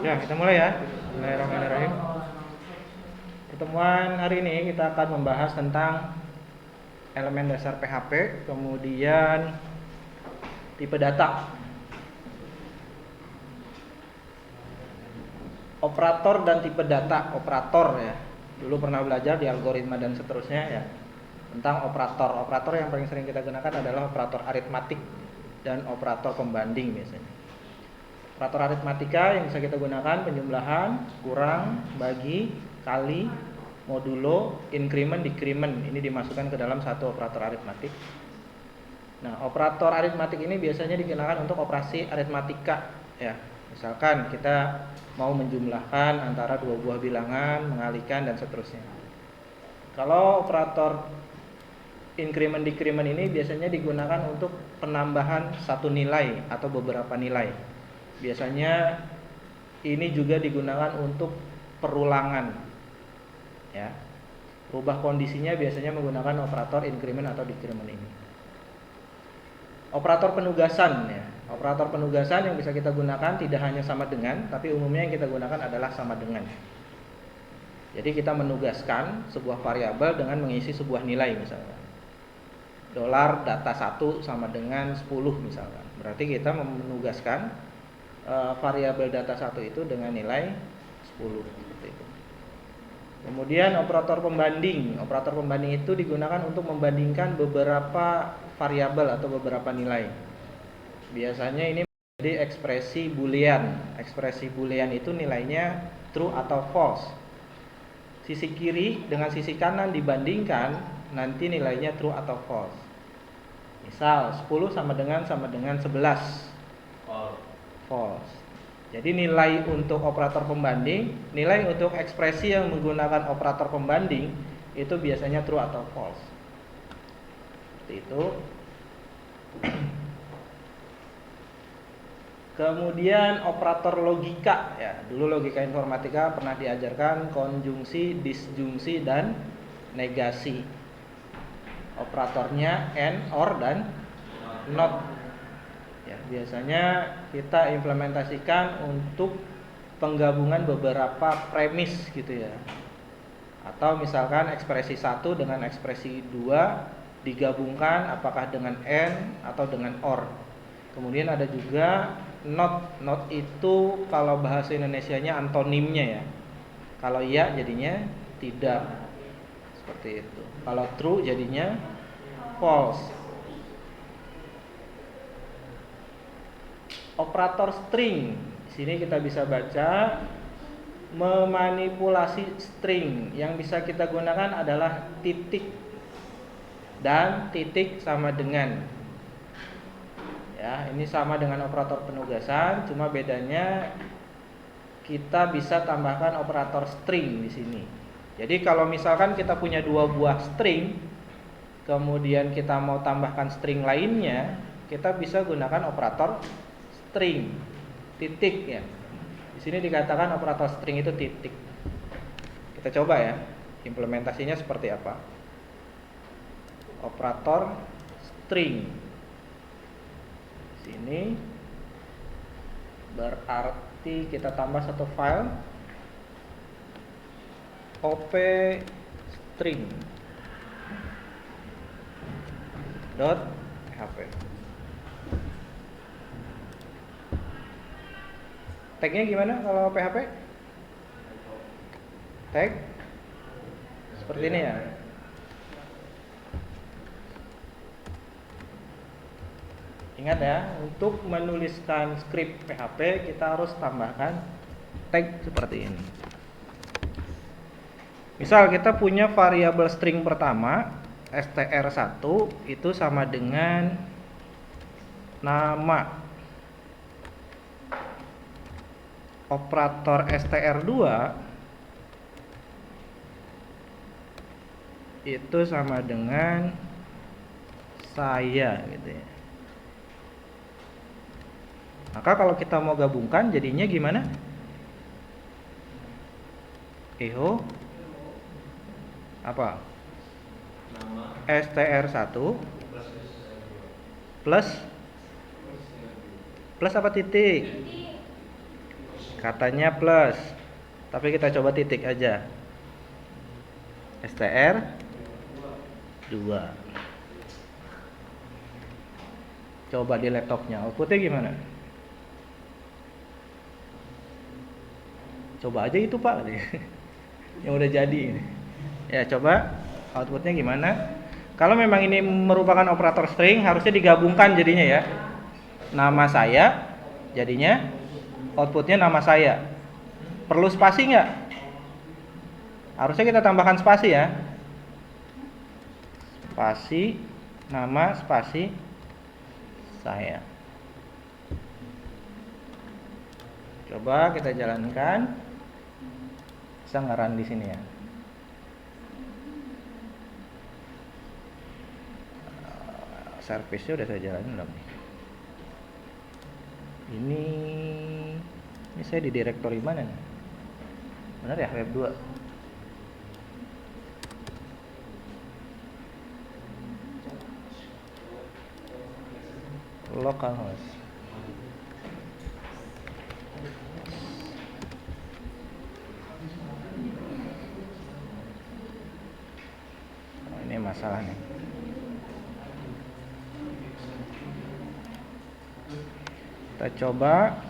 Ya, kita mulai ya. Bismillahirrahmanirrahim. Pertemuan hari ini kita akan membahas tentang elemen dasar PHP, kemudian tipe data, operator dan tipe data. Operator ya, dulu pernah belajar di algoritma dan seterusnya ya, tentang operator. Operator yang paling sering kita gunakan adalah operator aritmatik dan operator pembanding biasanya. Operator aritmatika yang bisa kita gunakan penjumlahan, kurang, bagi, kali, modulo, increment, decrement. Ini dimasukkan ke dalam satu operator aritmatik. Nah, operator aritmatik ini biasanya digunakan untuk operasi aritmatika ya. Misalkan kita mau menjumlahkan antara dua buah bilangan, mengalihkan dan seterusnya. Kalau operator increment, decrement ini biasanya digunakan untuk penambahan satu nilai atau beberapa nilai. Biasanya ini juga digunakan untuk perulangan ya. Rubah kondisinya biasanya menggunakan operator increment atau decrement ini. Operator penugasan ya. Operator penugasan yang bisa kita gunakan tidak hanya sama dengan, tapi umumnya yang kita gunakan adalah sama dengan. Jadi kita menugaskan sebuah variabel dengan mengisi sebuah nilai misalnya. Dolar data 1 sama dengan 10 misalkan. Berarti kita menugaskan variabel data 1 itu dengan nilai 10 seperti itu. Kemudian operator pembanding. Operator pembanding itu digunakan untuk membandingkan beberapa variabel atau beberapa nilai. Biasanya ini menjadi ekspresi boolean. Ekspresi boolean itu nilainya true atau false. Sisi kiri dengan sisi kanan dibandingkan, nanti nilainya true atau false. Misal 10 sama dengan 11. False. Jadi nilai untuk operator pembanding, nilai untuk ekspresi yang menggunakan operator pembanding itu biasanya true atau false. Seperti itu. Kemudian operator logika ya. Dulu logika informatika pernah diajarkan konjungsi, disjungsi dan negasi. Operatornya and, or dan not. Ya, biasanya kita implementasikan untuk penggabungan beberapa premis gitu ya. Atau misalkan ekspresi 1 dengan ekspresi 2 digabungkan apakah dengan and atau dengan or. Kemudian ada juga not. Not itu kalau bahasa Indonesianya antonimnya ya. Kalau iya jadinya tidak. Seperti itu. Kalau true jadinya false. Operator string. Di sini kita bisa baca memanipulasi string. Yang bisa kita gunakan adalah titik dan titik sama dengan. Ya, ini sama dengan operator penugasan, cuma bedanya kita bisa tambahkan operator string di sini. Jadi kalau misalkan kita punya dua buah string, kemudian kita mau tambahkan string lainnya, kita bisa gunakan operator string titik ya. Di sini dikatakan operator string itu titik. Kita coba ya, implementasinya seperti apa. Operator string. Di sini berarti kita tambah satu file op string .php. Tagnya gimana kalau PHP? Tag seperti ini ya. Ingat ya, untuk menuliskan skrip PHP kita harus tambahkan tag seperti ini. Misal kita punya variabel string pertama str1 itu sama dengan nama. Operator str2 itu sama dengan saya gitu ya. Maka kalau kita mau gabungkan jadinya gimana? Eho apa? str1 plus apa titik? Katanya plus, tapi kita coba titik aja. STR 2. Coba di laptopnya outputnya gimana? Coba aja itu Pak yang udah jadi ini. Ya coba outputnya gimana? Kalau memang ini merupakan operator string, harusnya digabungkan jadinya ya. Nama saya, jadinya outputnya nama saya. Perlu spasi nggak? Harusnya kita tambahkan spasi ya. Spasi, nama, spasi, saya. Coba kita jalankan. Bisa nggak run di sini ya? Service-nya udah saya jalanin belum nih? Ini saya di direktori mana nih? Benar ya, web 2. Localhost. Oh, ini masalah nih. Kita coba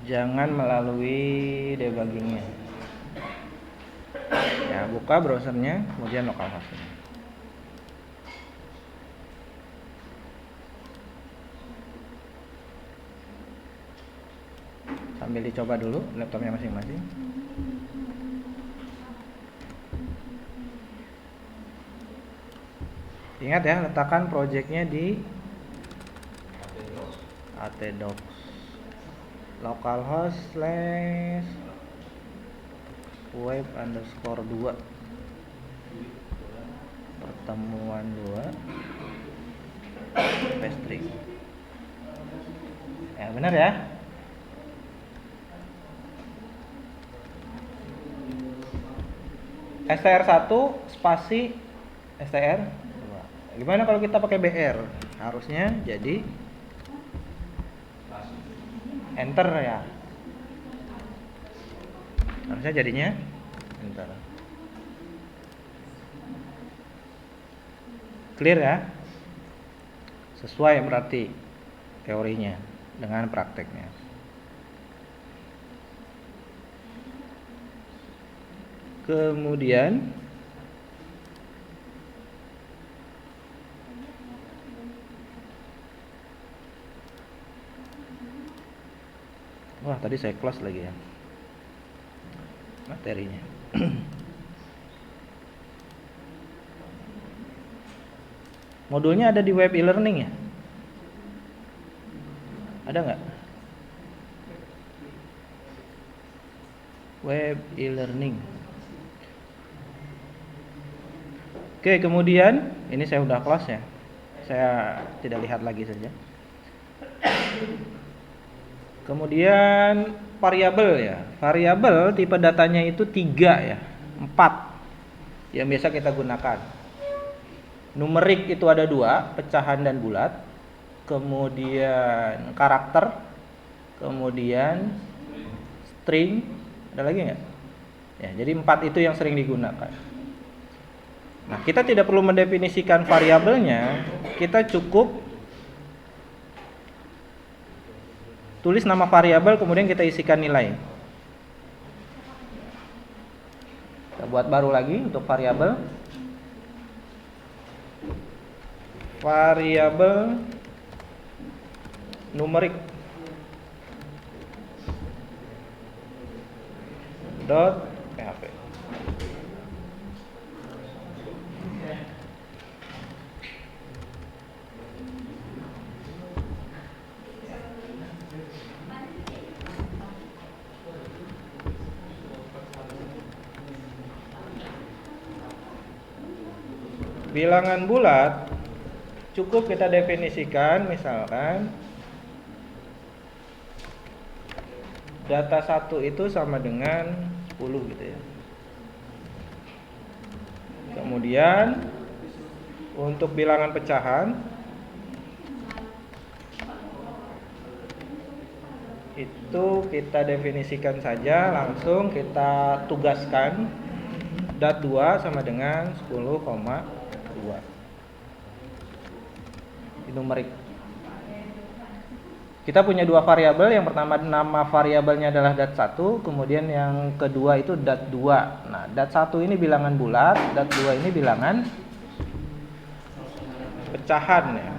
jangan melalui debuggingnya. Ya, buka browsernya, kemudian localhost. Sambil dicoba dulu laptopnya masing-masing. Ingat ya, letakkan projectnya di atdocs localhost /web_2 pertemuan 2 pastry. Ya benar ya. STR1 spasi STR. Gimana kalau kita pakai BR? Harusnya jadi enter ya. Harusnya jadinya enter. Clear ya? Sesuai berarti teorinya dengan prakteknya. Kemudian wah, tadi saya close lagi ya materinya. Modulnya ada di web e-learning ya? Ada nggak? Web e-learning. Oke, kemudian ini saya udah close ya. Saya tidak lihat lagi saja. Kemudian variabel ya. Variabel tipe datanya itu 3 ya. 4 yang biasa kita gunakan. Numerik itu ada 2, pecahan dan bulat. Kemudian karakter. Kemudian string. Ada lagi nggak? Ya, jadi 4 itu yang sering digunakan. Nah, kita tidak perlu mendefinisikan variabelnya. Kita cukup tulis nama variabel, kemudian kita isikan nilai. Kita buat baru lagi untuk variabel. Variabel numerik dot php. Bilangan bulat cukup kita definisikan, misalkan data 1 itu sama dengan 10 gitu ya. Kemudian untuk bilangan pecahan itu kita definisikan saja, langsung kita tugaskan dat2 sama dengan 10,2 di numerik. Kita punya dua variabel, yang pertama nama variabelnya adalah dat1, kemudian yang kedua itu dat2. Nah, dat1 ini bilangan bulat, dat2 ini bilangan pecahan ya.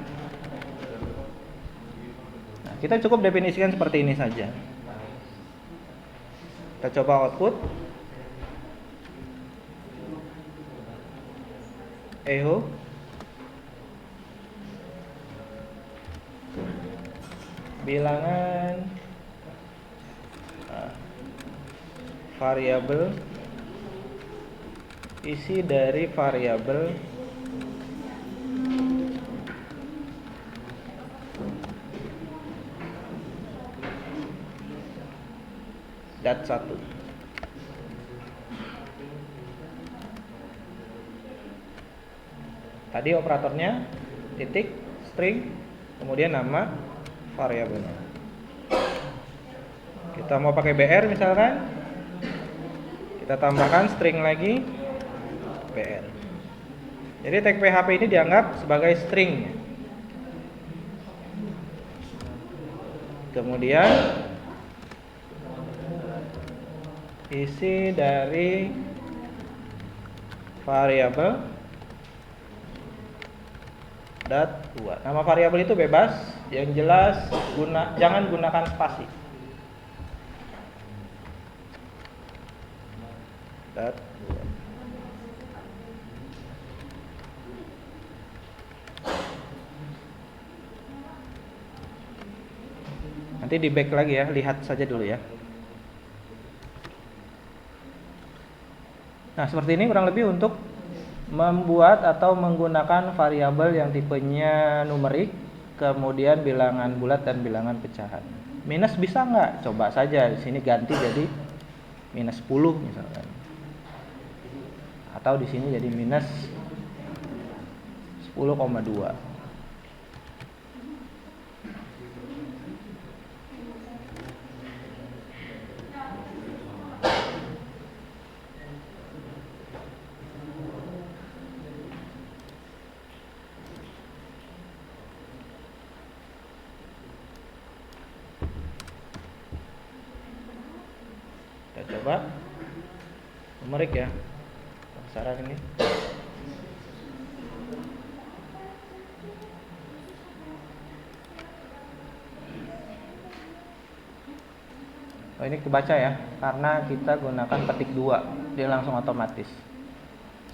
Nah, kita cukup definisikan seperti ini saja. Kita coba output. Eho. Bilangan variabel, isi dari variabel dat1. Tadi operatornya titik, string, kemudian nama variabelnya. Kita mau pakai BR misalkan, kita tambahkan string lagi BR. Jadi tag PHP ini dianggap sebagai string. Kemudian isi dari variabel dat2. Nama variabel itu bebas, yang jelas jangan gunakan spasi. Dat2. Nanti di back lagi ya, lihat saja dulu ya. Nah, seperti ini kurang lebih untuk membuat atau menggunakan variabel yang tipenya numerik, kemudian bilangan bulat dan bilangan pecahan. Minus bisa nggak? Coba saja di sini ganti jadi minus 10 misalkan, atau di sini jadi minus 10,2. Coba numerik ya, saran ini. Oh, ini kebaca ya, karena kita gunakan ketik 2, dia langsung otomatis.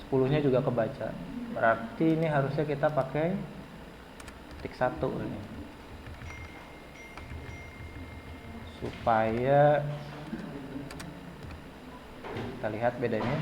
10-nya juga kebaca. Berarti ini harusnya kita pakai ketik 1 ini. Supaya kita lihat bedanya.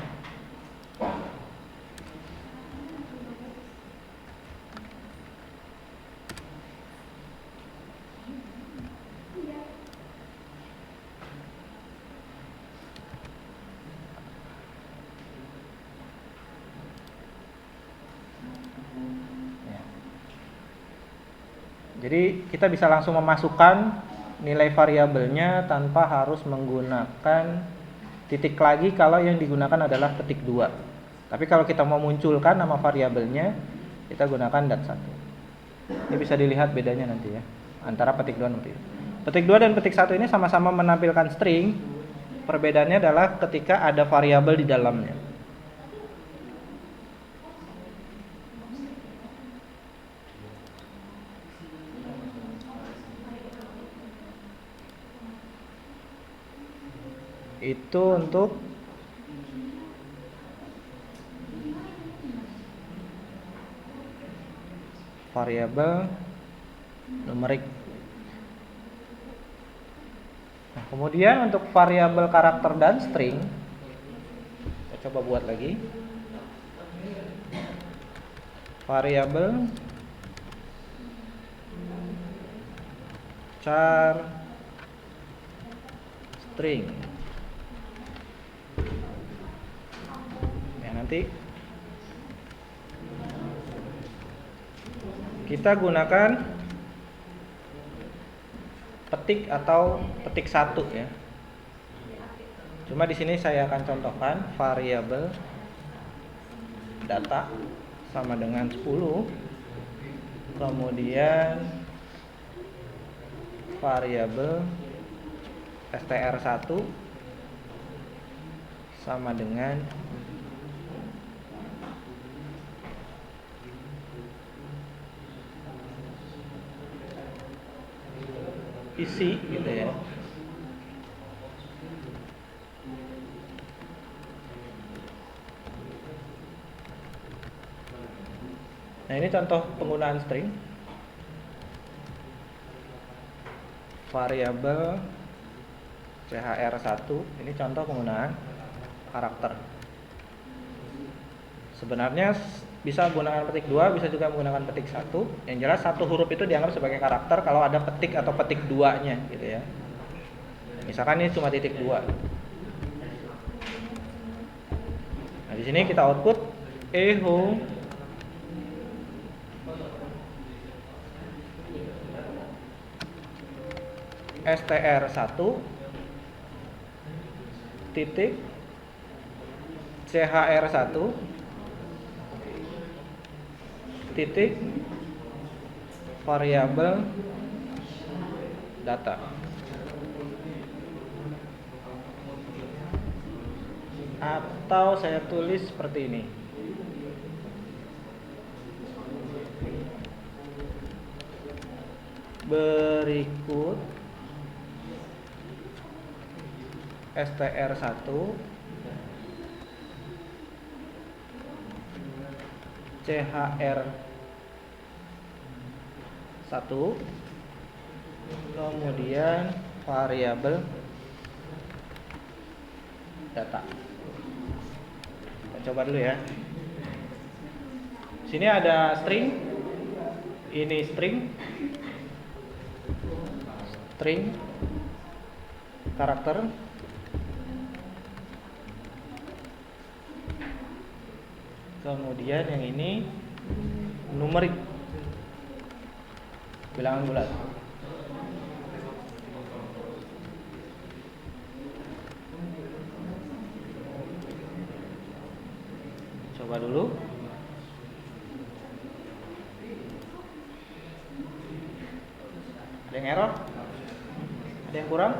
Jadi kita bisa langsung memasukkan nilai variabelnya tanpa harus menggunakan titik lagi kalau yang digunakan adalah ketik 2. Tapi kalau kita mau munculkan nama variabelnya, kita gunakan dat1. Ini bisa dilihat bedanya nanti ya, antara petik 2 dan petik 1. Petik 2 dan petik 1 ini sama-sama menampilkan string. Perbedaannya adalah ketika ada variabel di dalamnya. Itu untuk variabel numerik. Nah, kemudian untuk variabel karakter dan string, kita coba buat lagi. Variabel char string. Nanti kita gunakan petik atau petik satu ya. Cuma di sini saya akan contohkan variabel data sama dengan 10, kemudian variabel str1 sama dengan isi gitu ya. Nah, ini contoh penggunaan string. Variabel chr1, ini contoh penggunaan karakter. Sebenarnya bisa menggunakan petik 2, bisa juga menggunakan petik 1. Yang jelas satu huruf itu dianggap sebagai karakter kalau ada petik atau petik 2-nya gitu ya. Misalkan ini cuma titik 2. Nah, di sini kita output echo str1 titik chr1 titik variabel data. Atau saya tulis seperti ini. Berikut str1 chr1 kemudian variabel data. Kita coba dulu ya. Sini ada string, ini string karakter, kemudian yang ini numerik, bilangan bulat. Coba dulu. Ada yang error? Ada yang kurang?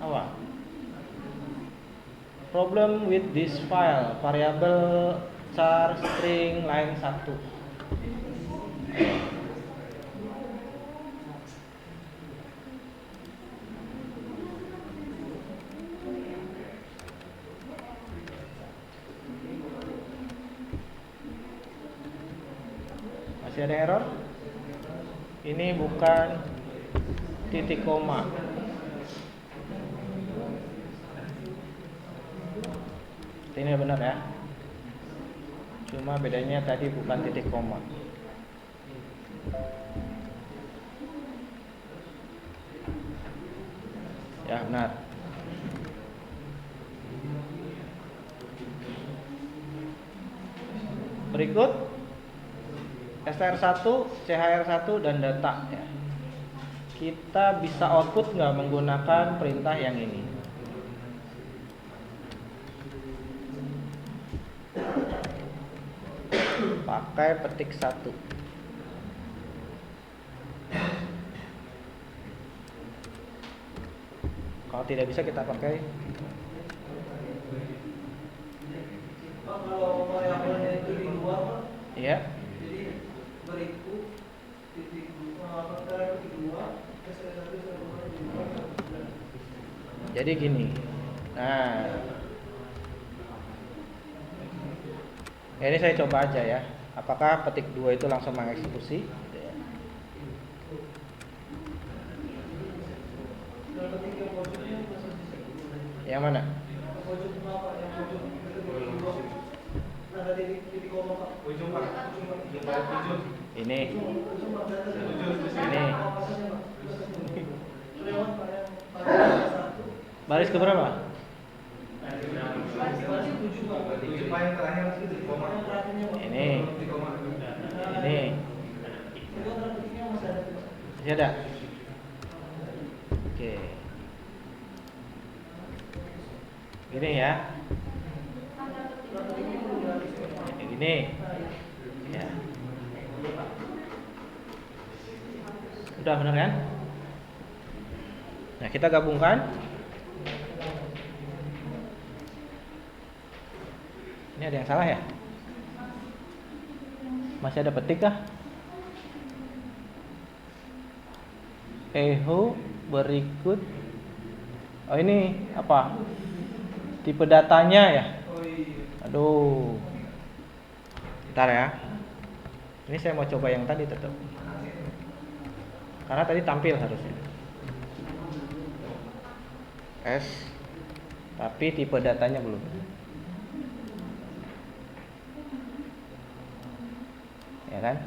Apa? Problem with this file, variable char string line 1. Masih ada error? Ini bukan titik koma. Ini benar ya. Cuma bedanya tadi bukan titik koma. Ya, benar. Berikut str1, chr1 dan data ya. Kita bisa output nggak menggunakan perintah yang ini? Pakai petik 1. Kalau tidak bisa kita pakai kalau variabelnya itu di luar, ya. jadi berikut titik dua, Jadi gini. Nah, ini saya coba aja ya. Apakah petik 2 itu langsung mengeksekusi? Yang mana? Ini. Baris ke berapa? Ini. Masih ada? Oke. Gini ya. Kayak gini. Ya. Udah benar kan? Nah, kita gabungkan. Ini ada yang salah ya? Masih ada petik kah? Eho berikut. Oh, ini apa? Tipe datanya ya? Oh iya. Aduh. Bentar ya. Ini saya mau coba yang tadi tetap. Karena tadi tampil harusnya. S. Tapi tipe datanya belum. Ya kan?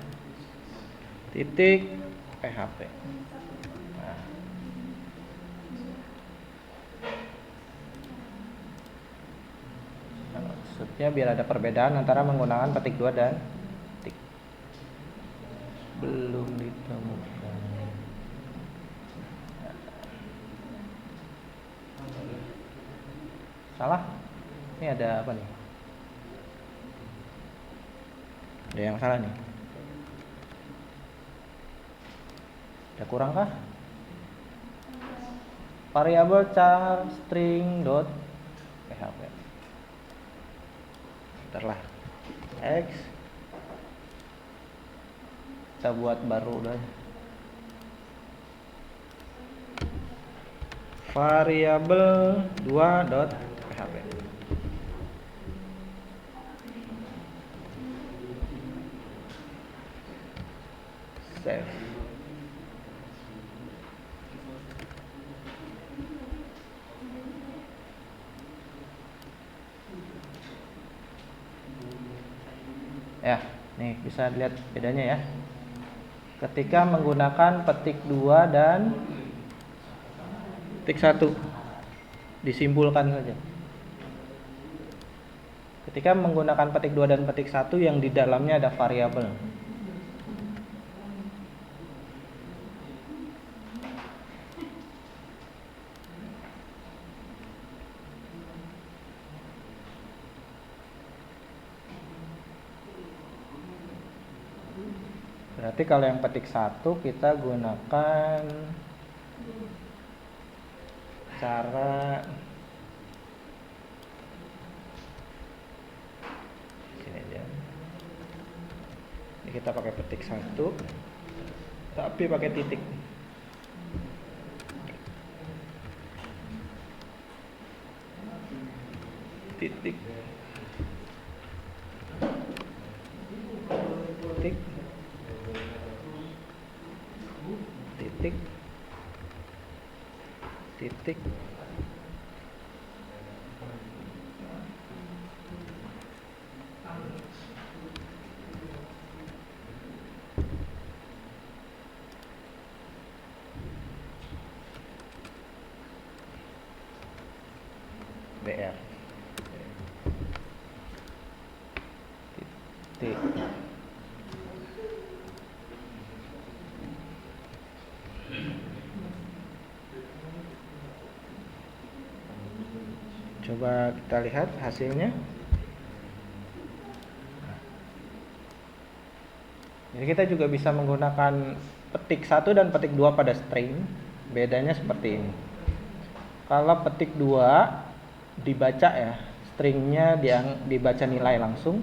Titik PHP. Nah. Maksudnya biar ada perbedaan antara menggunakan petik 2 dan petik. Belum ditemukan. Salah? Ini ada apa nih? Ada yang salah nih. Ada kurang kah? Variabel char string dot php. Bentar lah. X. Kita buat baru udah. Variabel 2 dot php. Save. Ya, nih bisa lihat bedanya ya. Ketika menggunakan petik 2 dan petik 1, disimpulkan saja. Ketika menggunakan petik 2 dan petik 1 yang di dalamnya ada variabel. Berarti kalau yang petik 1 kita gunakan cara sini aja. Ini kita pakai petik 1 tapi pakai titik. Titik. Titik. Titik. Titik. BR. Titik. Coba kita lihat hasilnya. Jadi kita juga bisa menggunakan petik 1 dan petik 2 pada string. Bedanya seperti ini. Kalau petik 2 dibaca ya, stringnya dibaca nilai langsung,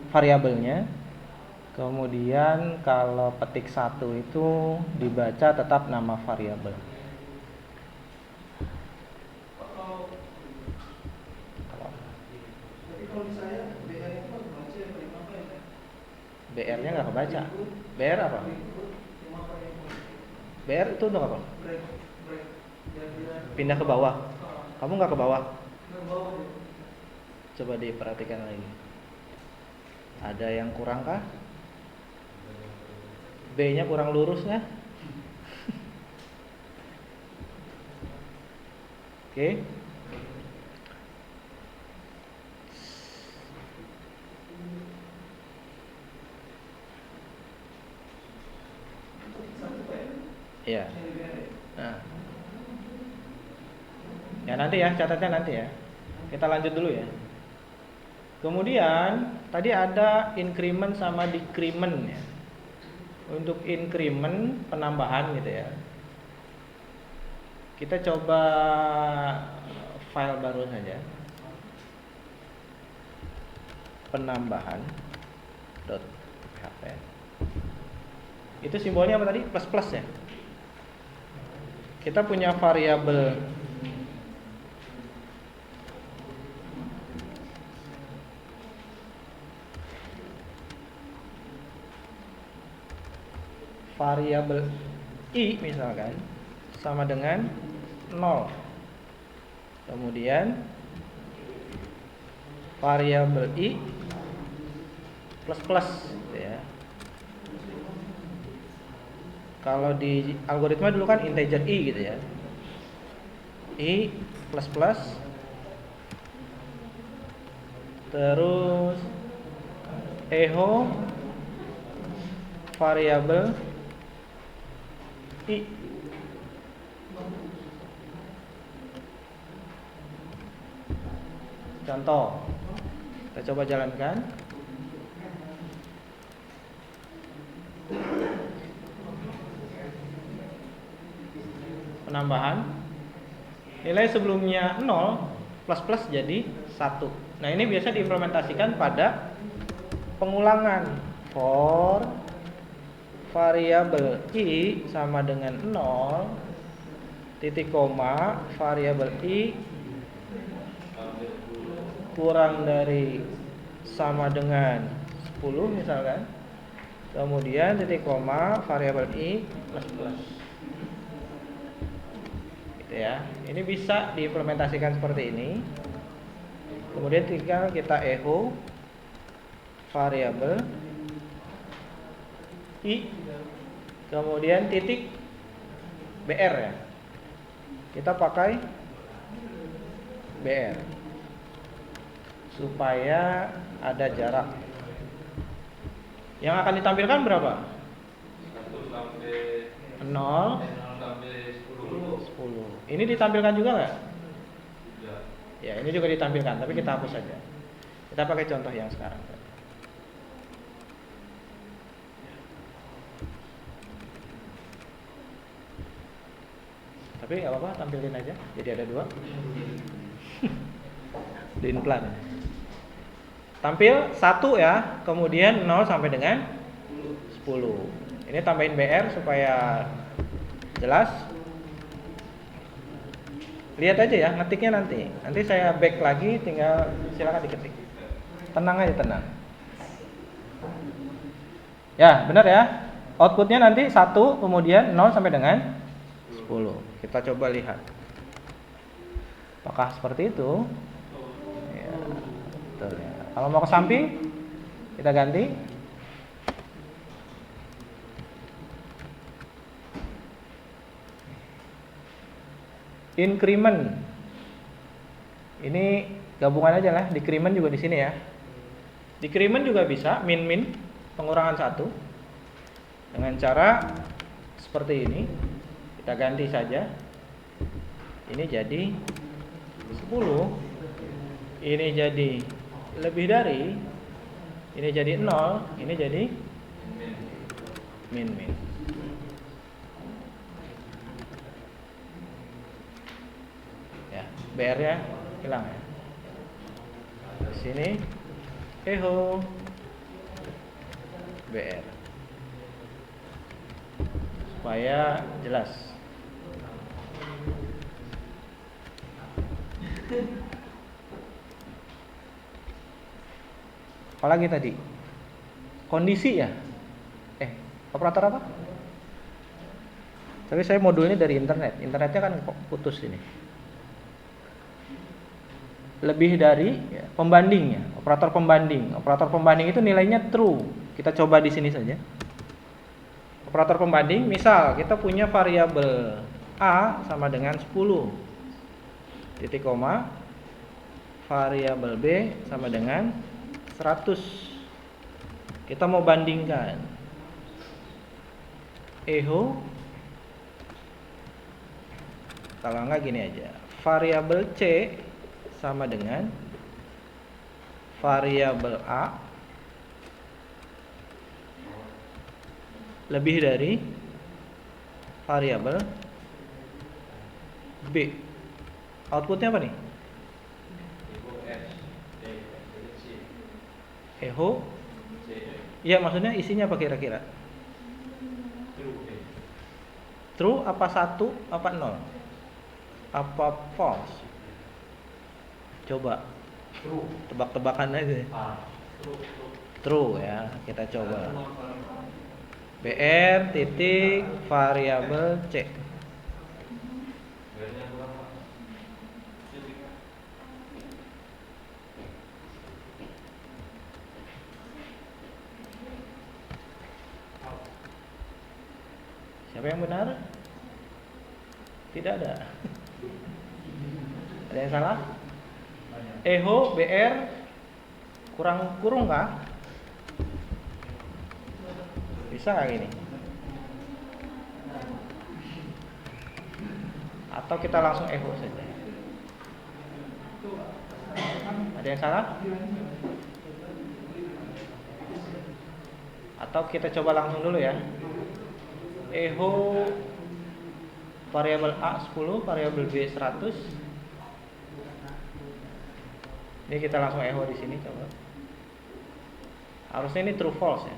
variabelnya. Kemudian kalau petik 1 itu dibaca tetap nama variabel. Kalau misalnya BR itu baca yang paling apa ya? BR-nya nggak kebaca. BR apa? BR itu untuk apa? Break. Pindah ke bawah. Kamu nggak ke bawah? Ke bawah. Coba diperhatikan lagi. Ada yang kurang kah? B-nya kurang lurus nggak? Oke. Ya. Nah. Ya nanti ya, catatnya nanti ya. Kita lanjut dulu ya. Kemudian tadi ada increment sama decrement ya. Untuk increment penambahan gitu ya. Kita coba file baru saja. Penambahan .php. Itu simbolnya apa tadi? Plus plus ya. Kita punya variabel i misalkan sama dengan 0. Kemudian variabel i plus plus gitu ya. Kalau di algoritma dulu kan integer i gitu ya. I plus plus terus echo variabel i. Contoh, kita coba jalankan. Penambahan nilai sebelumnya 0 plus plus jadi 1. Nah ini biasa diimplementasikan pada pengulangan for variabel i sama dengan 0 titik koma variabel i kurang dari sama dengan 10 misalkan, kemudian titik koma variabel i plus plus gitu ya. Ini bisa diimplementasikan seperti ini. Kemudian tinggal kita echo variabel i kemudian titik br ya. Kita pakai br supaya ada jarak. Yang akan ditampilkan berapa? 1 sampai 0 sampai 10. Ini ditampilkan juga nggak? Ya. Ya, ini juga ditampilkan, tapi kita hapus saja. Kita pakai contoh yang sekarang. Tapi nggak apa-apa, tampilin aja. Jadi ada 2. Di plan. Tampil 1 ya, kemudian 0 sampai dengan 10. Ini tambahin BR supaya jelas. Lihat aja ya, ngetiknya nanti. Nanti saya back lagi, tinggal silakan diketik. Tenang aja, tenang. Ya, benar ya. Outputnya nanti 1, kemudian 0 sampai dengan 10. Kita coba lihat. Apakah seperti itu? Ya, betul ya. Kalau mau ke samping, kita ganti. Increment. Ini gabungan aja lah, decrement juga di sini ya. Decrement juga bisa min pengurangan 1 dengan cara seperti ini. Kita ganti saja. Ini jadi 10. Ini jadi lebih dari. Ini jadi 0, ini jadi min. Ya, BR-nya hilang ya. Di sini echo BR supaya jelas. Apalagi tadi? Kondisi ya? Operator apa? Tapi saya modulnya dari internet. Internetnya kan putus ini. Lebih dari ya, pembanding ya, operator pembanding. Operator pembanding itu nilainya true. Kita coba di sini saja. Operator pembanding, misal kita punya variabel A sama dengan 10. Titik koma. Variabel B sama dengan 100. Kita mau bandingkan. Echo Kalau enggak gini aja. Variabel C sama dengan variabel A lebih dari variabel B. Outputnya apa nih? Echo. Ya, maksudnya isinya apa kira-kira? True apa 1 apa 0? Apa false? Coba. Tebak-tebakan aja. True ya, kita coba. BR titik variabel C. Siapa yang benar? Tidak ada. Ada yang salah? Echo BR kurung kah? Bisa nggak gini? Atau kita langsung echo saja? Ada yang salah? Atau kita coba langsung dulu ya. Echo variabel A 10, variabel B 100. Ini kita langsung echo di sini coba. Harusnya ini true false ya.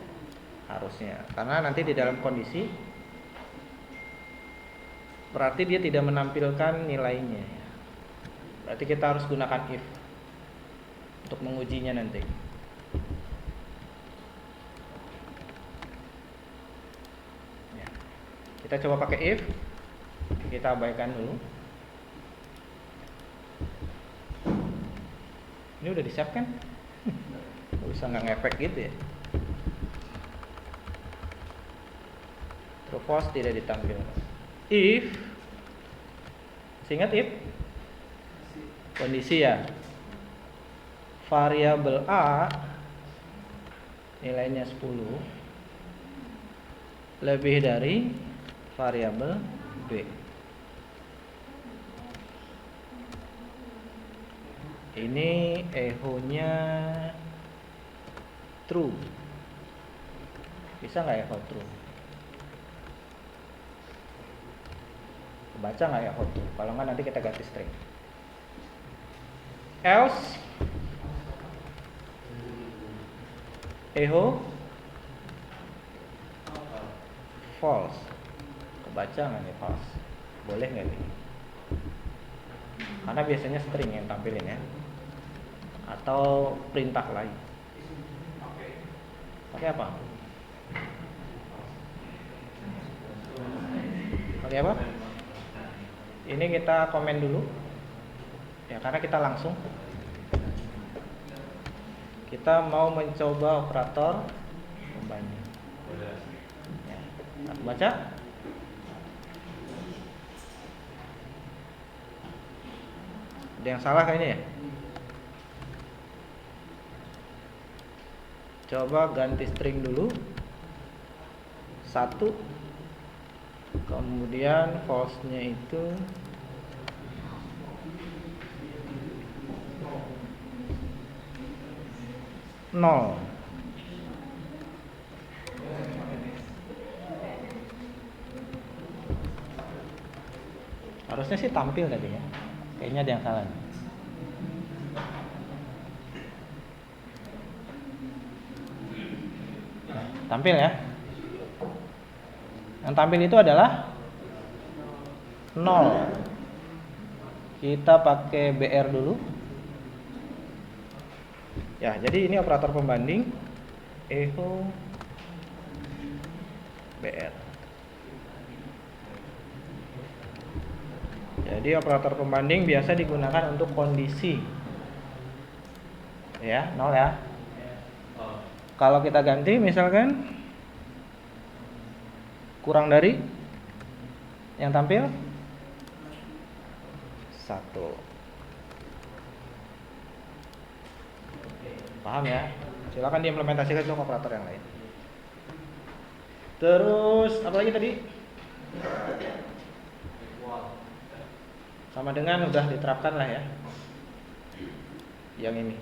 Harusnya. Karena nanti di dalam kondisi berarti dia tidak menampilkan nilainya ya. Berarti kita harus gunakan if untuk mengujinya nanti. Ya. Kita coba pakai if. Kita abaikan dulu. Ini udah di-save kan? Bisa nggak ngefek gitu ya? True false tidak ditampilkan. If, masih ingat if? Kondisi ya. Variabel A nilainya 10 lebih dari variabel B. Ini echo-nya true. Bisa nggak echo true? Baca nggak echo true? Kalau nggak nanti kita ganti string. Else echo false. Kebaca nggak nih false? Boleh nggak nih? Karena biasanya string yang tampilin ya. Atau perintah lain. Pakai apa? Pakai apa? Ini kita komen dulu. Ya, karena kita langsung. Kita mau mencoba operator pembanding. Ya, baca. Ada yang salah kayaknya ya? Coba ganti string dulu. 1. Kemudian false-nya itu 0. Harusnya sih tampil tadi ya. Kayaknya ada yang salah. Tampil ya. Yang tampil itu adalah 0. Kita pakai BR dulu. Ya, jadi ini operator pembanding echo BR. Jadi operator pembanding biasa digunakan untuk kondisi. Ya, 0 ya. Kalau kita ganti misalkan kurang dari yang tampil 1. Paham ya? Silakan diimplementasikan ke operator yang lain. Terus apa lagi tadi? Sama dengan udah diterapkan lah ya. Yang ini.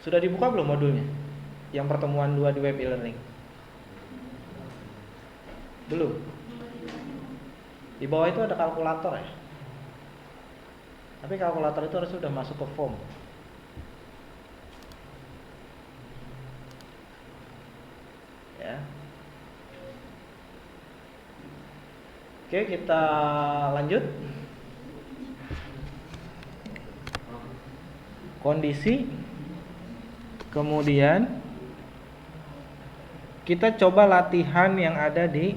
Sudah dibuka belum modulnya? Yang pertemuan 2 di web e-learning. Belum. Di bawah itu ada kalkulator ya. Tapi kalkulator itu harus sudah masuk ke form. Ya. Oke, kita lanjut. Kondisi. Kemudian kita coba latihan yang ada di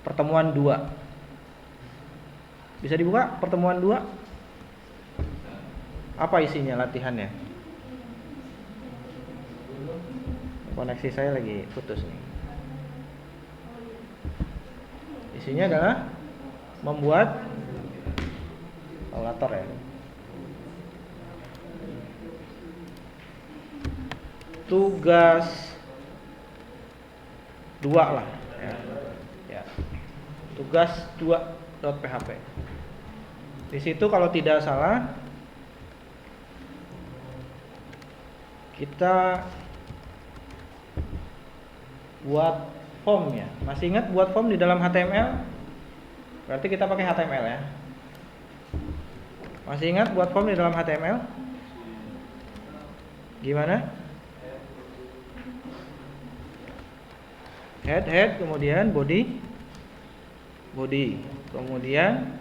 pertemuan 2. Bisa dibuka pertemuan 2? Apa isinya latihannya? Koneksi saya lagi putus nih. Isinya adalah membuat kalkulator ya. Tugas 2 lah ya. Ya. Tugas 2.php. Di situ kalau tidak salah kita buat form ya. Masih ingat buat form di dalam HTML? Berarti kita pakai HTML ya. Masih ingat buat form di dalam HTML? Gimana? Head, kemudian body, kemudian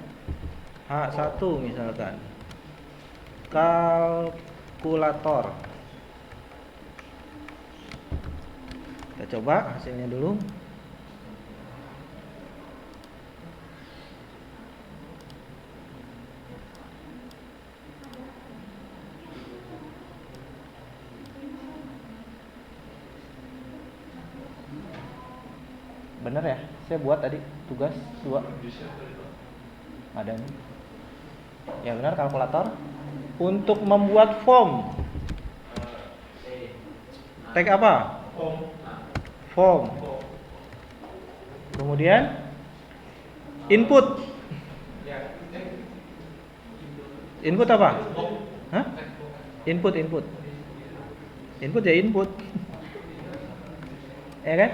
H1 misalkan, kalkulator. Kita coba hasilnya dulu. Bener ya? Saya buat tadi tugas 2. Ada nih. Ya benar, kalkulator. Untuk membuat form. Tag apa? Form. Kemudian input. Input apa? Hah? Input. Input ya input. Ya kan?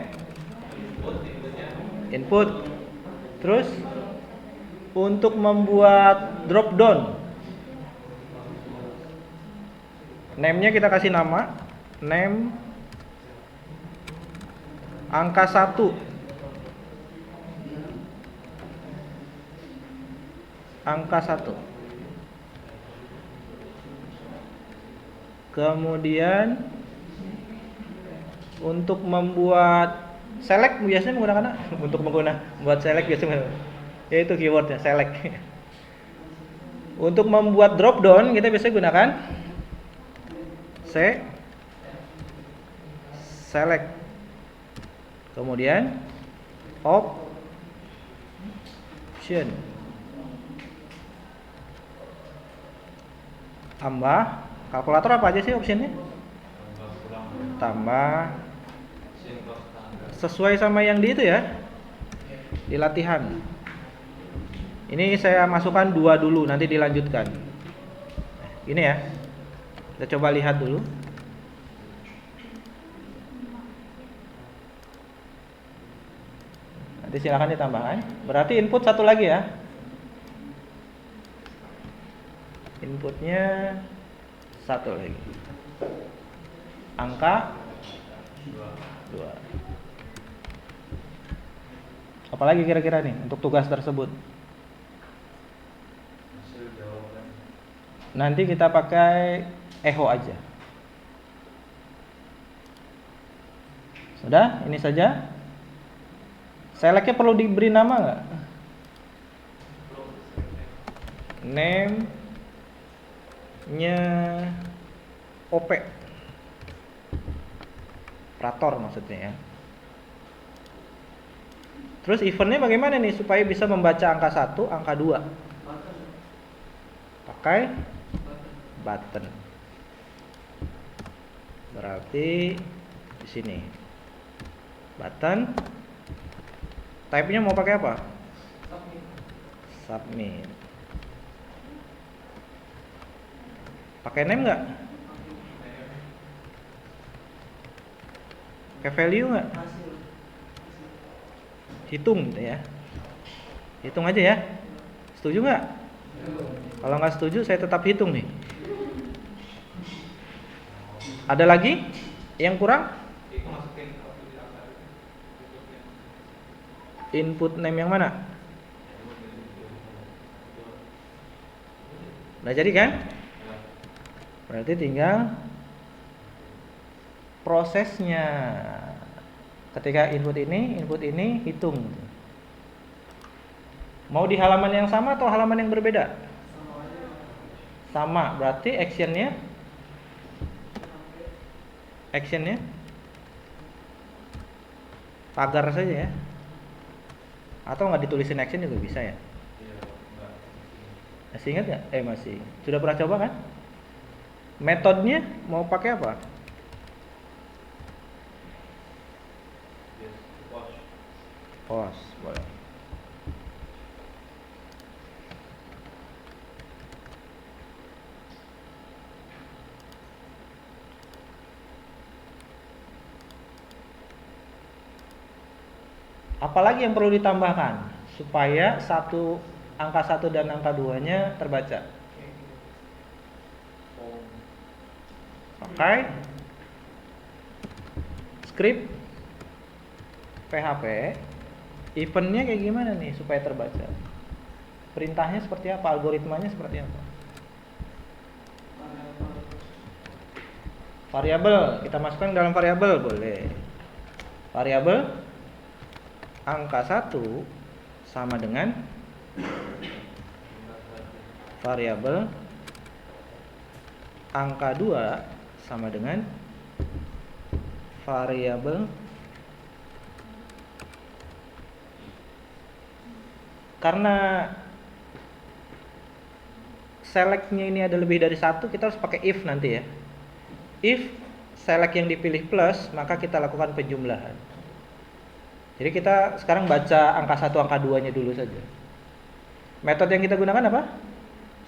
Input. Terus untuk membuat drop down, name-nya kita kasih nama, name angka 1. Angka 1. Kemudian untuk membuat select biasanya menggunakan membuat select biasanya yaitu keywordnya select. Untuk membuat drop down kita biasanya gunakan select. Kemudian option. Tambah kalkulator apa aja sih optionnya? Tambah sesuai sama yang di itu ya, di latihan. Ini saya masukkan 2 dulu, nanti dilanjutkan. Ini ya, kita coba lihat dulu. Nanti silakan ditambahkan. Berarti input 1 lagi ya. Inputnya 1 lagi. Angka 2. Apalagi kira-kira nih untuk tugas tersebut? Nanti kita pakai echo aja. Sudah, ini saja. Select-nya perlu diberi nama nggak? Name-nya OP. Operator maksudnya ya. Terus eventnya bagaimana nih supaya bisa membaca angka 1, angka 2? Pakai button. Berarti di sini button. Type-nya mau pakai apa? Submit. Pakai name nggak? Pakai value nggak? Hitung gitu ya. Hitung aja ya. Setuju nggak? Kalau nggak setuju saya tetap hitung nih. Ada lagi yang kurang? Input name yang mana? Udah jadi kan? Berarti tinggal prosesnya. Ketika input ini hitung. Mau di halaman yang sama atau halaman yang berbeda? Sama, berarti actionnya pagar saja ya. Atau nggak ditulisin action juga bisa ya? Masih ingat nggak? Masih. Sudah pernah coba kan? Metodenya mau pakai apa? Pause, boleh. Apalagi yang perlu ditambahkan supaya angka 1 dan angka 2-nya terbaca? Pakai script PHP. Eventnya kayak gimana nih supaya terbaca? Perintahnya seperti apa? Algoritmanya seperti apa? Variabel, kita masukkan dalam variabel boleh. Variabel angka 1 sama dengan variabel angka 2 sama dengan variabel karena selectnya ini ada lebih dari satu, kita harus pakai if nanti ya. If select yang dipilih plus, maka kita lakukan penjumlahan. Jadi kita sekarang baca angka 1, angka 2-nya dulu saja. Metode yang kita gunakan apa?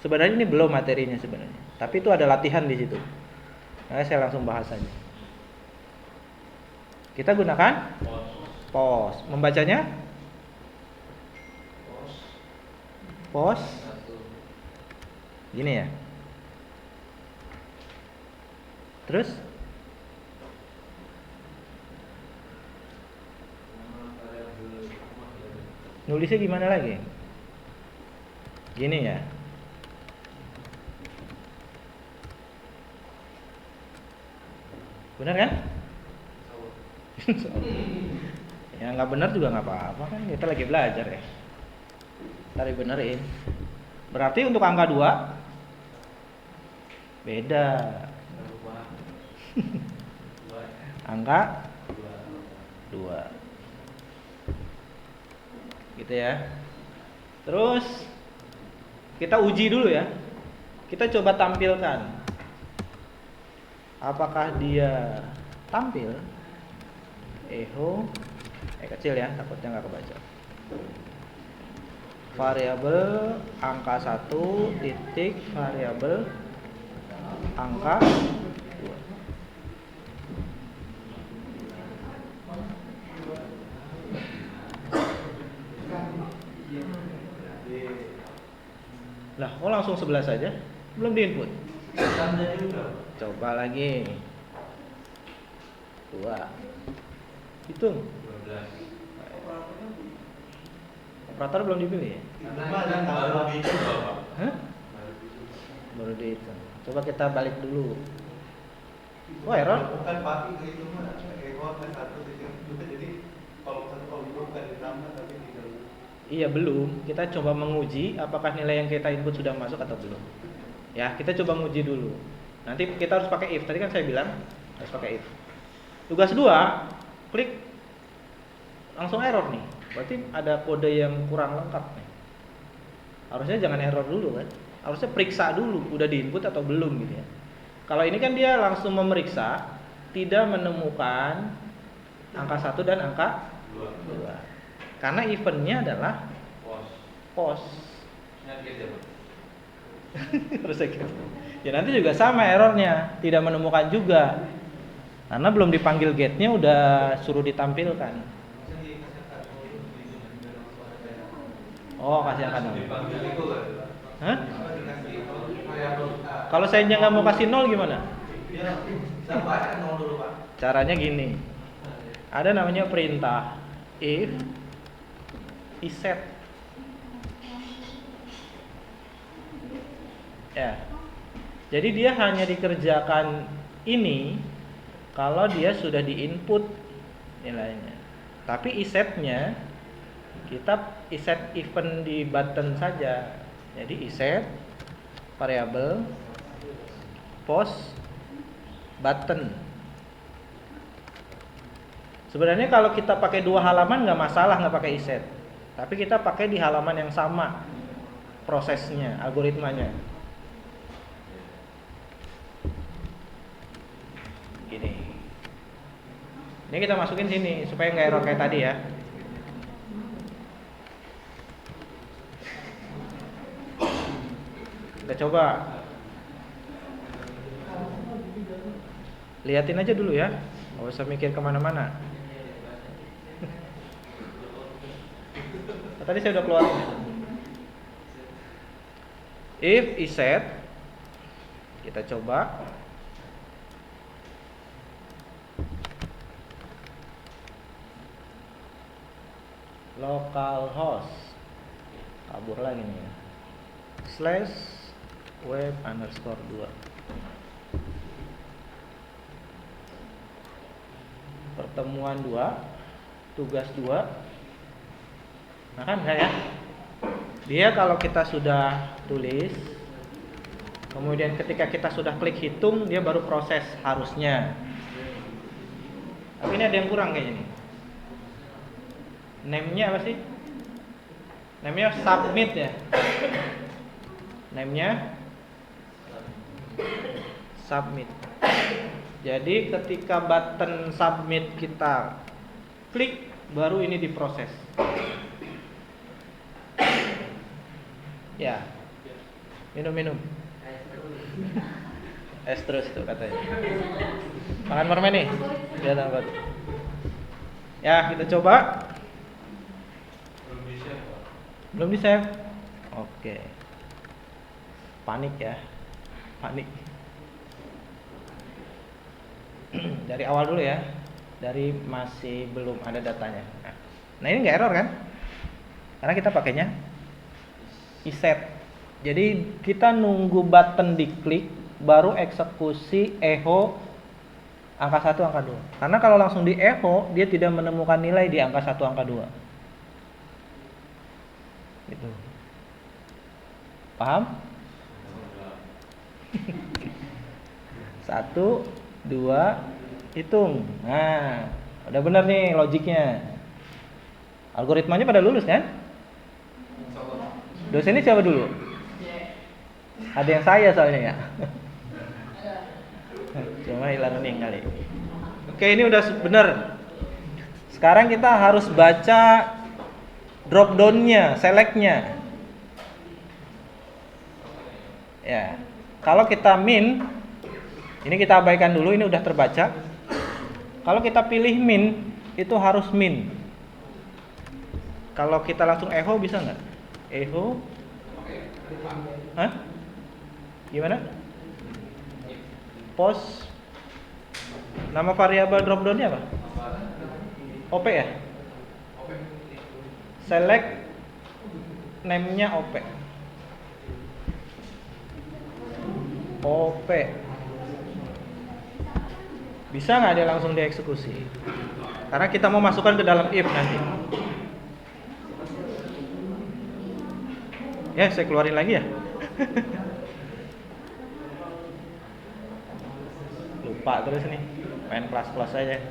Sebenarnya ini belum materinya sebenarnya, tapi itu ada latihan di situ. Nah, saya langsung bahas saja. Kita gunakan pause. Membacanya pause. Gini ya. Terus nulisnya gimana lagi? Gini ya. Benar kan? Ya nggak benar juga nggak apa-apa kan, kita lagi belajar ya. Tadi benerin. Berarti untuk angka 2 beda. Angka 2. Gitu ya. Terus kita uji dulu ya. Kita coba tampilkan. Apakah dia tampil? Echo kecil ya, takutnya nggak kebaca. Variabel angka 1 titik variabel angka 2. Lah, kok langsung 11 saja? Belum di input. Coba lagi. 2. Hitung. 12. Operator belum dipilih ya? Hah? Baru dihitung. Coba kita balik dulu. Wah, error. Bukan pati itu mah error kan 1 jadi kalau 1 kalau bukan ditambah tapi tidak. Iya, belum. Kita coba menguji apakah nilai yang kita input sudah masuk atau belum. Ya, kita coba menguji dulu. Nanti kita harus pakai if. Tadi kan saya bilang harus pakai if. Tugas 2, klik langsung error nih. Berarti ada kode yang kurang lengkap nih. Harusnya jangan error dulu kan. Harusnya periksa dulu udah diinput atau belum gitu ya. Kalau ini kan dia langsung memeriksa, tidak menemukan angka 1 dan angka 2. Karena eventnya adalah pause. Nyakit ya Pak? Harus saya kira. Ya nanti juga sama errornya, tidak menemukan juga. Karena belum dipanggil get-nya udah suruh ditampilkan. Oh, kasih angka 0. Dipanggil itu kan? Hah? Apa dikasih variabel A? Kalau saya nggak mau kasih 0 gimana? Ya, saya baca 0 dulu Pak. Caranya gini. Ada namanya perintah if iset. Ya. Jadi dia hanya dikerjakan ini kalau dia sudah diinput nilainya. Tapi isetnya kita iset event di button saja. Jadi iset variabel post button. Sebenarnya kalau kita pakai dua halaman nggak masalah, nggak pakai iset. Tapi kita pakai di halaman yang sama prosesnya, algoritmanya. Gini. Ini kita masukin sini supaya nggak error kayak tadi ya. Kita coba. Liatin aja dulu ya, nggak usah mikir kemana-mana. Tadi saya udah keluarin. If iset, kita coba. Localhost, kabur lagi nih ya. Slash web underscore 2. Pertemuan 2, tugas 2. Nah kan enggak ya? Dia kalau kita sudah tulis, kemudian ketika kita sudah klik hitung, dia baru proses harusnya. Tapi ini ada yang kurang kayaknya nih. Name-nya apa sih? Name-nya submit ya. Name-nya submit. Jadi ketika button submit kita klik, baru ini diproses. Ya. Minum. Es terus tuh katanya. Makan permen nih. Biar dapat. Ya, kita coba. Belum di save. Oke. Panik ya. Panik. Dari awal dulu ya. Dari masih belum ada datanya. Nah, ini nggak error kan? Karena kita pakainya iset. Jadi kita nunggu button diklik baru eksekusi echo angka 1 angka 2. Karena kalau langsung di echo dia tidak menemukan nilai di angka 1 angka 2. Gitu. Paham? 1, 2, hitung. Nah, udah benar nih logiknya. Algoritmanya pada lulus kan? Dosennya siapa dulu? Ada yang saya soalnya ya. Cuma e-learning kali. Oke, ini udah benar. Sekarang kita harus baca drop down-nya, select-nya. Ya. Kalau kita min, ini kita abaikan dulu, ini udah terbaca. Kalau kita pilih min, itu harus min. Kalau kita langsung echo bisa nggak? Echo? Hah? Gimana? Post. Nama variabel drop down-nya apa? OP ya? Select name-nya OP. OP. Bisa nggak dia langsung dieksekusi? Karena kita mau masukkan ke dalam if nanti. Ya, saya keluarin lagi ya. Lupa terus nih. Main kelas-kelas aja.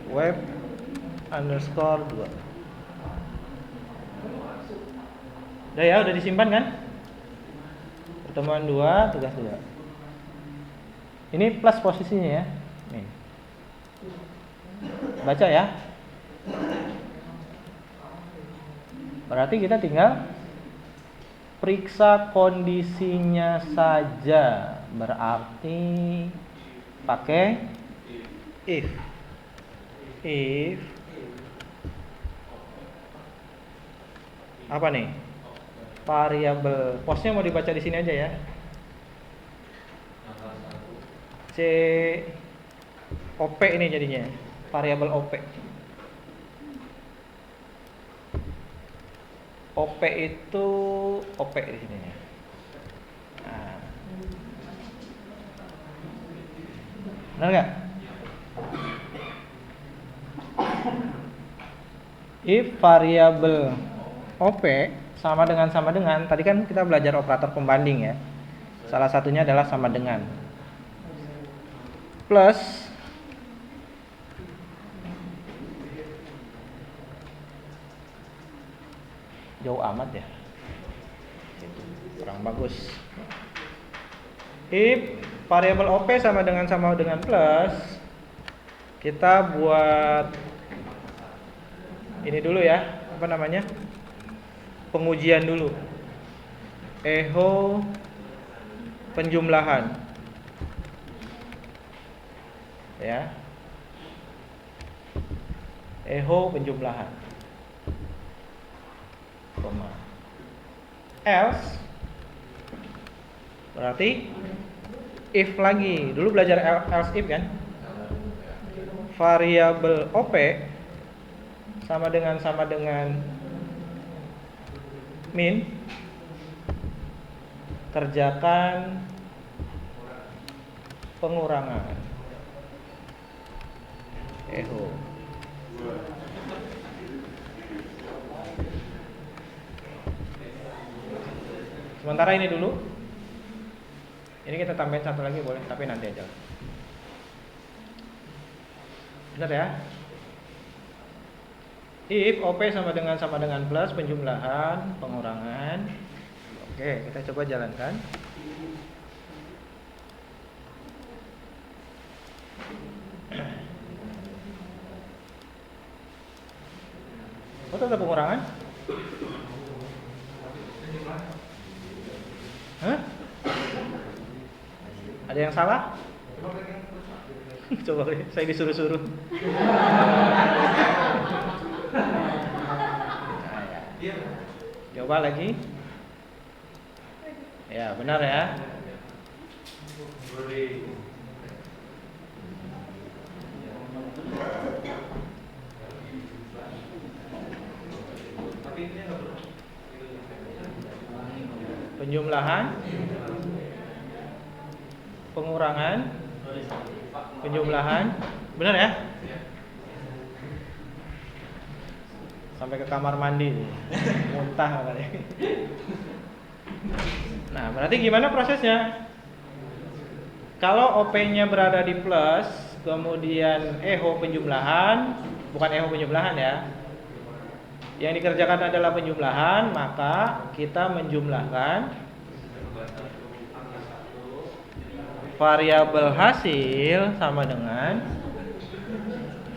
Web underscore 2. Udah ya, udah disimpan kan? Pertemuan 2, tugas 2. Ini plus posisinya ya. Nih. Baca ya. Berarti kita tinggal periksa kondisinya saja. Berarti pakai if. If apa nih? Variabel posnya mau dibaca di sini aja ya. C OP ini jadinya. Variabel OP. OP itu OP di sini ya. Nah. Benar nggak? If variabel OP sama dengan tadi kan kita belajar operator pembanding ya. Salah satunya adalah sama dengan plus jauh amat ya, kurang bagus. If variabel OP sama dengan plus, kita buat ini dulu ya, apa namanya, pengujian dulu. Echo penjumlahan ya, echo penjumlahan, else berarti if lagi. Dulu belajar else if kan. Variabel OP sama dengan min, kerjakan pengurangan echo. Sementara ini dulu. Ini kita tambahin satu lagi boleh, tapi nanti aja. Benar ya? If OP sama dengan plus, penjumlahan, pengurangan. Oke, kita coba jalankan. Oh, tetap pengurangan? Hah? Ada yang salah? Coba saya disuruh-suruh. Coba lagi. Ya, benar ya. Penjumlahan, pengurangan, penjumlahan, benar ya? Sampai ke kamar mandi nih. Muntah katanya. Nah, berarti gimana prosesnya? Kalau OP-nya berada di plus, kemudian echo penjumlahan, bukan echo penjumlahan ya. Yang dikerjakan adalah penjumlahan, maka kita menjumlahkan variabel hasil sama dengan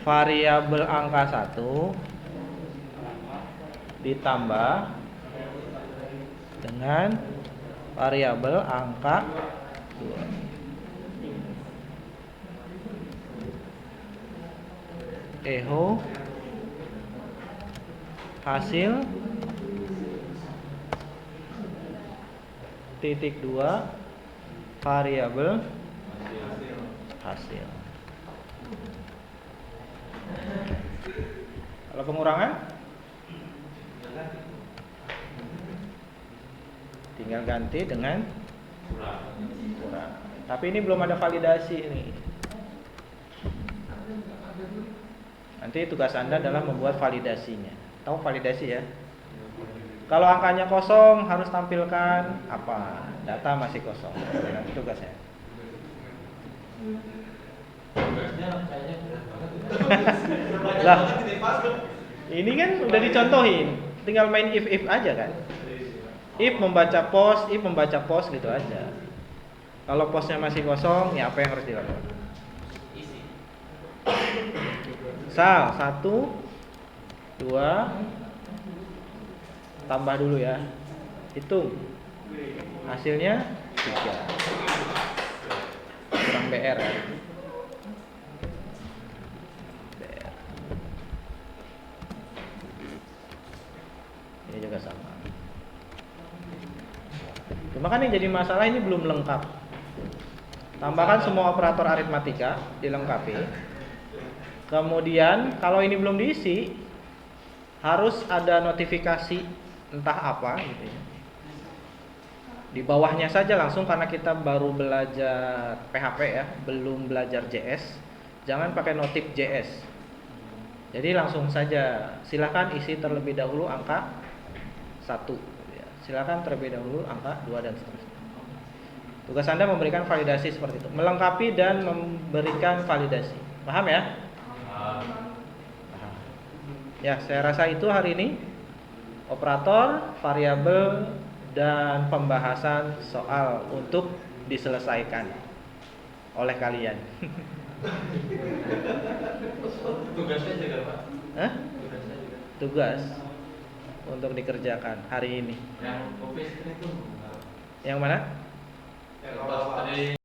variabel angka 1 ditambah dengan variabel angka 2. Echo hasil titik 2 variabel hasil. Kalau pengurangan tinggal ganti dengan kurang. Tapi ini belum ada validasi ini. Nanti tugas Anda adalah membuat validasinya. Tahu validasi ya? Kalau angkanya kosong harus tampilkan apa? Data masih kosong. Nanti tugasnya. Lah, ini kan udah dicontohin. Tinggal main if aja kan? If membaca post gitu aja. Kalau postnya masih kosong, ya apa yang harus dilakukan? Misal 1, 2, tambah dulu ya. Hitung. Hasilnya 3. Kurang BR ya. BR. Ini juga sama. Cuma kan yang jadi masalah ini belum lengkap. Tambahkan semua operator aritmatika, dilengkapi. Kemudian kalau ini belum diisi, harus ada notifikasi entah apa gitu ya. Di bawahnya saja langsung, karena kita baru belajar PHP ya, belum belajar JS. Jangan pakai notif JS. Jadi langsung saja silakan isi terlebih dahulu angka 1 ya. Silakan terlebih dahulu angka 2 dan seterusnya. Tugas Anda memberikan validasi seperti itu, melengkapi dan memberikan validasi. Paham ya? Paham. Ya, saya rasa itu hari ini. Operator, variabel, dan pembahasan soal untuk diselesaikan oleh kalian. Tugasnya juga Pak. Hah? Tugasnya juga. Tugas untuk dikerjakan hari ini. Yang office itu. Yang mana? Ya, Pas tadi